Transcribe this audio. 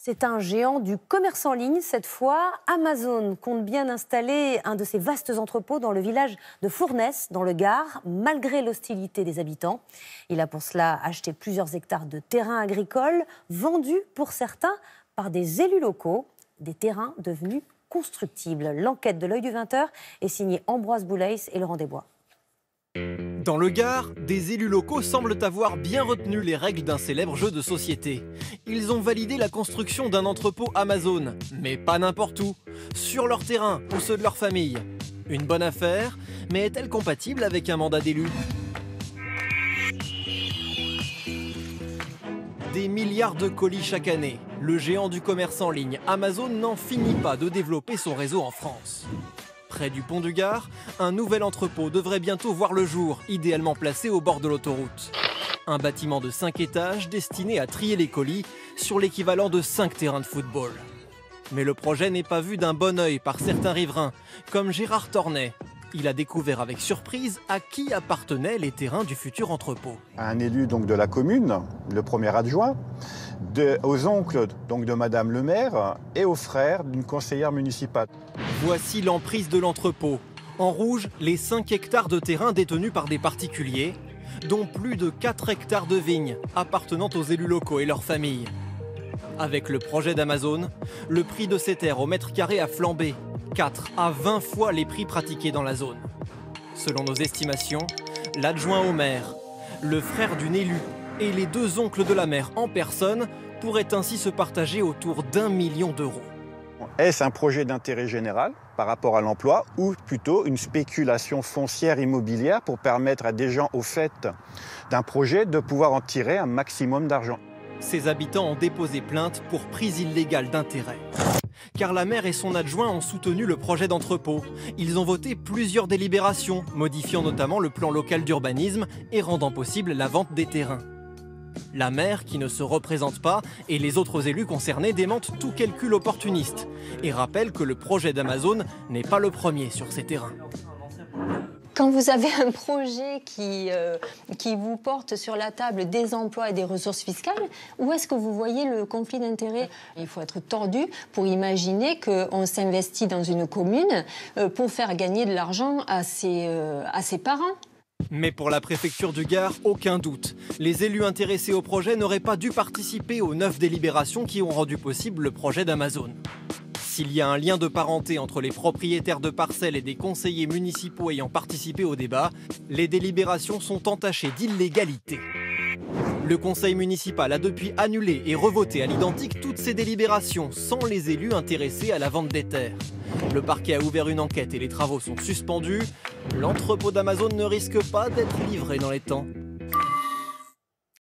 C'est un géant du commerce en ligne. Cette fois, Amazon compte bien installer un de ses vastes entrepôts dans le village de Fournes, dans le Gard, malgré l'hostilité des habitants. Il a pour cela acheté plusieurs hectares de terrains agricoles, vendus pour certains par des élus locaux, des terrains devenus constructibles. L'enquête de l'Œil du 20h est signée Ambroise Boulais et Laurent Desbois. Dans le Gard, des élus locaux semblent avoir bien retenu les règles d'un célèbre jeu de société. Ils ont validé la construction d'un entrepôt Amazon, mais pas n'importe où, sur leur terrain ou ceux de leur famille. Une bonne affaire, mais est-elle compatible avec un mandat d'élu ? Des milliards de colis chaque année, le géant du commerce en ligne Amazon n'en finit pas de développer son réseau en France. Près du pont du Gard, un nouvel entrepôt devrait bientôt voir le jour, idéalement placé au bord de l'autoroute. Un bâtiment de 5 étages destiné à trier les colis sur l'équivalent de 5 terrains de football. Mais le projet n'est pas vu d'un bon œil par certains riverains, comme Gérard Tornet. Il a découvert avec surprise à qui appartenaient les terrains du futur entrepôt. Un élu donc de la commune, le premier adjoint, aux oncles donc de Madame le maire et aux frères d'une conseillère municipale. Voici l'emprise de l'entrepôt. En rouge, les 5 hectares de terrain détenus par des particuliers, dont plus de 4 hectares de vignes appartenant aux élus locaux et leurs familles. Avec le projet d'Amazon, le prix de ces terres au mètre carré a flambé, 4 à 20 fois les prix pratiqués dans la zone. Selon nos estimations, l'adjoint au maire, le frère d'une élue et les 2 oncles de la maire en personne pourraient ainsi se partager autour d'1 million d'euros. Est-ce un projet d'intérêt général par rapport à l'emploi ou plutôt une spéculation foncière immobilière pour permettre à des gens au fait d'un projet de pouvoir en tirer un maximum d'argent? Ces habitants ont déposé plainte pour prise illégale d'intérêt. Car la maire et son adjoint ont soutenu le projet d'entrepôt. Ils ont voté plusieurs délibérations, modifiant notamment le plan local d'urbanisme et rendant possible la vente des terrains. La maire, qui ne se représente pas, et les autres élus concernés démentent tout calcul opportuniste et rappellent que le projet d'Amazon n'est pas le premier sur ces terrains. Quand vous avez un projet qui vous porte sur la table des emplois et des ressources fiscales, où est-ce que vous voyez le conflit d'intérêts? Il faut être tordu pour imaginer qu'on s'investit dans une commune pour faire gagner de l'argent à ses parents. Mais pour la préfecture du Gard, aucun doute. Les élus intéressés au projet n'auraient pas dû participer aux 9 délibérations qui ont rendu possible le projet d'Amazon. S'il y a un lien de parenté entre les propriétaires de parcelles et des conseillers municipaux ayant participé au débat, les délibérations sont entachées d'illégalité. Le conseil municipal a depuis annulé et revoté à l'identique toutes ces délibérations sans les élus intéressés à la vente des terres. Le parquet a ouvert une enquête et les travaux sont suspendus. L'entrepôt d'Amazon ne risque pas d'être livré dans les temps.